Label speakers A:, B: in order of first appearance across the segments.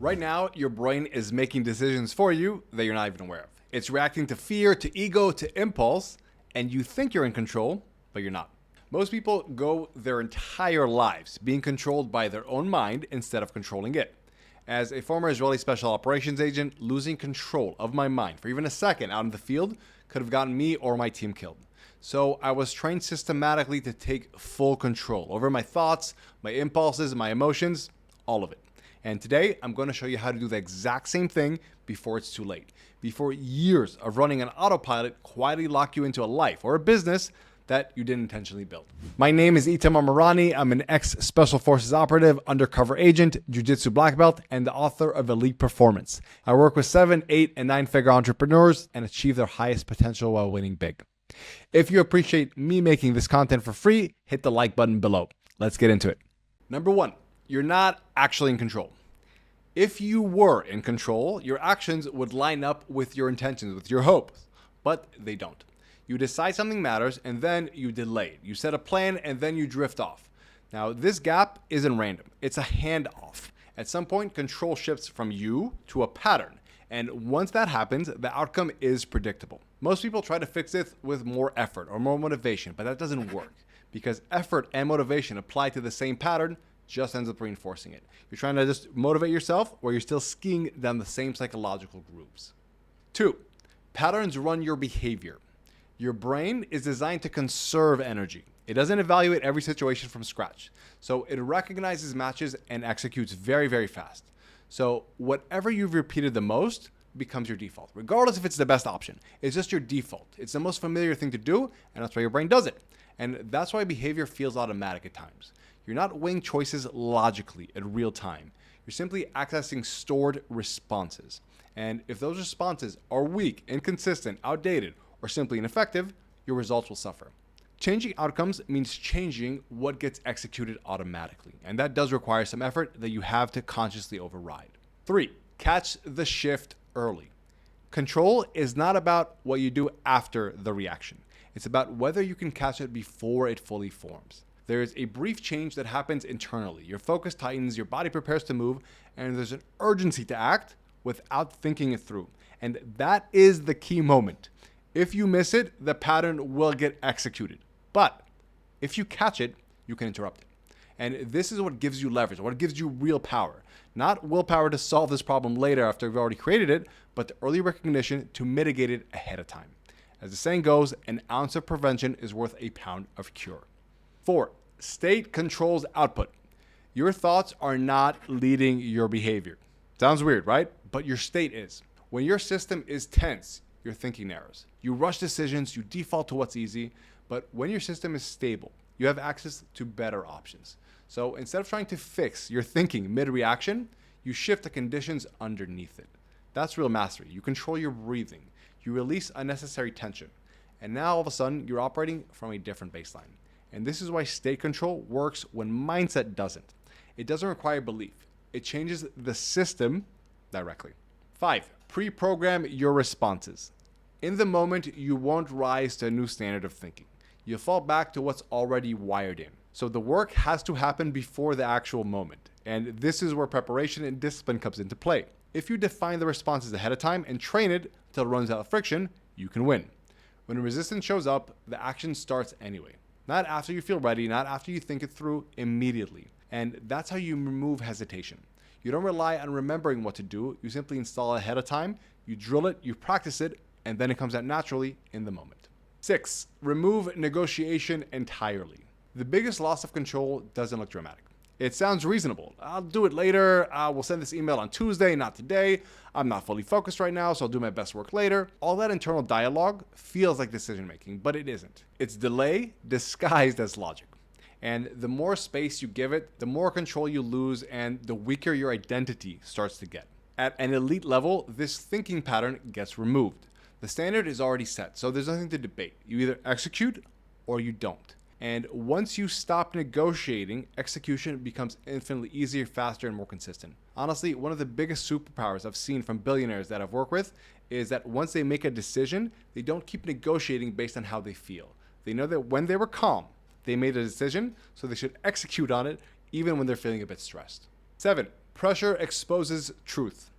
A: Right now, your brain is making decisions for you that you're not even aware of. It's reacting to fear, to ego, to impulse, and you think you're in control, but you're not. Most people go their entire lives being controlled by their own mind instead of controlling it. As a former Israeli special operations agent, losing control of my mind for even a second out in the field could have gotten me or my team killed. So I was trained systematically to take full control over my thoughts, my impulses, my emotions, all of it. And today, I'm going to show you how to do the exact same thing before it's too late. Before years of running an autopilot quietly lock you into a life or a business that you didn't intentionally build. My name is Itamar Marani. I'm an ex-Special Forces operative, undercover agent, jiu-jitsu black belt, and the author of Elite Performance. I work with 7, 8, and 9-figure entrepreneurs and achieve their highest potential while winning big. If you appreciate me making this content for free, hit the like button below. Let's get into it. Number 1. You're not actually in control. If you were in control, your actions would line up with your intentions, with your hopes, but they don't. You decide something matters and then you delay it. You set a plan and then you drift off. Now, this gap isn't random. It's a handoff. At some point, control shifts from you to a pattern. And once that happens, the outcome is predictable. Most people try to fix it with more effort or more motivation, but that doesn't work because effort and motivation applied to the same pattern just ends up reinforcing it. You're trying to just motivate yourself or you're still skiing down the same psychological grooves. 2, patterns run your behavior. Your brain is designed to conserve energy. It doesn't evaluate every situation from scratch. So it recognizes matches and executes very, very fast. So whatever you've repeated the most becomes your default, regardless if it's the best option. It's just your default. It's the most familiar thing to do, and that's why your brain does it. And that's why behavior feels automatic at times. You're not weighing choices logically in real time. You're simply accessing stored responses. And if those responses are weak, inconsistent, outdated, or simply ineffective, your results will suffer. Changing outcomes means changing what gets executed automatically. And that does require some effort that you have to consciously override. 3, catch the shift early. Control is not about what you do after the reaction. It's about whether you can catch it before it fully forms. There is a brief change that happens internally. Your focus tightens, your body prepares to move, and there's an urgency to act without thinking it through. And that is the key moment. If you miss it, the pattern will get executed. But if you catch it, you can interrupt it. And this is what gives you leverage, what gives you real power. Not willpower to solve this problem later after you've already created it, but the early recognition to mitigate it ahead of time. As the saying goes, an ounce of prevention is worth a pound of cure. 4, state controls output. Your thoughts are not leading your behavior. Sounds weird, right? But your state is. When your system is tense, your thinking narrows. You rush decisions, you default to what's easy, but when your system is stable, you have access to better options. So instead of trying to fix your thinking mid-reaction, you shift the conditions underneath it. That's real mastery. You control your breathing. You release unnecessary tension. And now all of a sudden, you're operating from a different baseline. And this is why state control works when mindset doesn't. It doesn't require belief. It changes the system directly. 5, pre-program your responses. In the moment, you won't rise to a new standard of thinking. You'll fall back to what's already wired in. So the work has to happen before the actual moment. And this is where preparation and discipline comes into play. If you define the responses ahead of time and train it until it runs out of friction, you can win. When resistance shows up, the action starts anyway. Not after you feel ready, not after you think it through, immediately. And that's how you remove hesitation. You don't rely on remembering what to do. You simply install it ahead of time, you drill it, you practice it, and then it comes out naturally in the moment. 6, remove negotiation entirely. The biggest loss of control doesn't look dramatic. It sounds reasonable. I'll do it later. We'll send this email on Tuesday, not today. I'm not fully focused right now, so I'll do my best work later. All that internal dialogue feels like decision making, but it isn't. It's delay disguised as logic. And the more space you give it, the more control you lose and the weaker your identity starts to get. At an elite level, this thinking pattern gets removed. The standard is already set, so there's nothing to debate. You either execute or you don't. And once you stop negotiating, execution becomes infinitely easier, faster, and more consistent. Honestly, one of the biggest superpowers I've seen from billionaires that I've worked with is that once they make a decision, they don't keep negotiating based on how they feel. They know that when they were calm, they made a decision, so they should execute on it even when they're feeling a bit stressed. 7, Pressure exposes truth.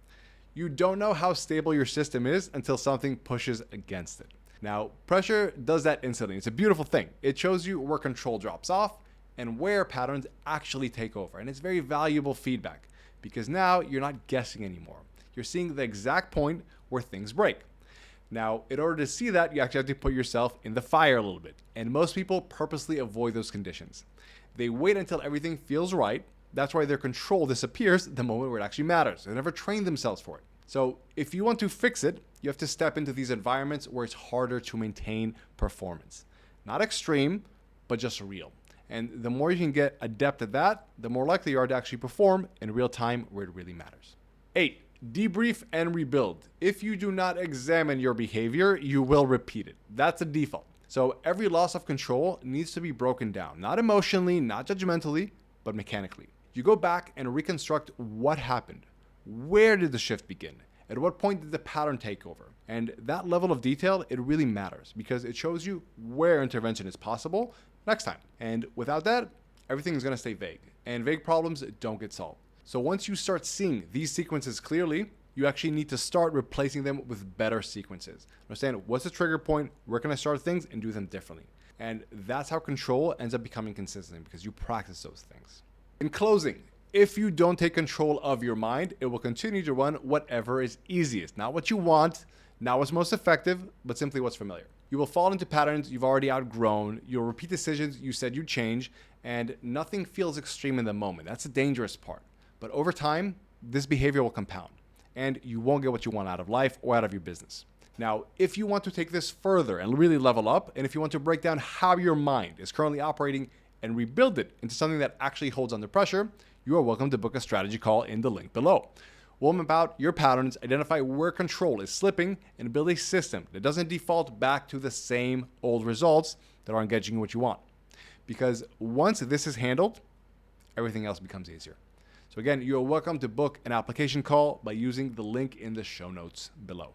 A: You don't know how stable your system is until something pushes against it. Now, pressure does that instantly. It's a beautiful thing. It shows you where control drops off and where patterns actually take over. And it's very valuable feedback because now you're not guessing anymore. You're seeing the exact point where things break. Now, in order to see that, you actually have to put yourself in the fire a little bit. And most people purposely avoid those conditions. They wait until everything feels right. That's why their control disappears the moment where it actually matters. They never train themselves for it. So if you want to fix it, you have to step into these environments where it's harder to maintain performance. Not extreme, but just real. And the more you can get adept at that, the more likely you are to actually perform in real time where it really matters. 8. Debrief and rebuild. If you do not examine your behavior, you will repeat it. That's a default. So every loss of control needs to be broken down, not emotionally, not judgmentally, but mechanically. You go back and reconstruct what happened. Where did the shift begin? At what point did the pattern take over? And that level of detail, it really matters because it shows you where intervention is possible next time. And without that, everything is going to stay vague. And vague problems don't get solved. So once you start seeing these sequences clearly, you actually need to start replacing them with better sequences. Understand what's the trigger point, where can I start things, and do them differently. And that's how control ends up becoming consistent because you practice those things. In closing, if you don't take control of your mind, it will continue to run whatever is easiest. Not what you want, not what's most effective, but simply what's familiar. You will fall into patterns you've already outgrown. You'll repeat decisions you said you'd change, and nothing feels extreme in the moment. That's the dangerous part. But over time, this behavior will compound, and you won't get what you want out of life or out of your business. Now, if you want to take this further and really level up, and if you want to break down how your mind is currently operating and rebuild it into something that actually holds under pressure, you are welcome to book a strategy call in the link below. We'll map out your patterns, identify where control is slipping, and build a system that doesn't default back to the same old results that aren't getting you what you want. Because once this is handled, everything else becomes easier. So again, you're welcome to book an application call by using the link in the show notes below.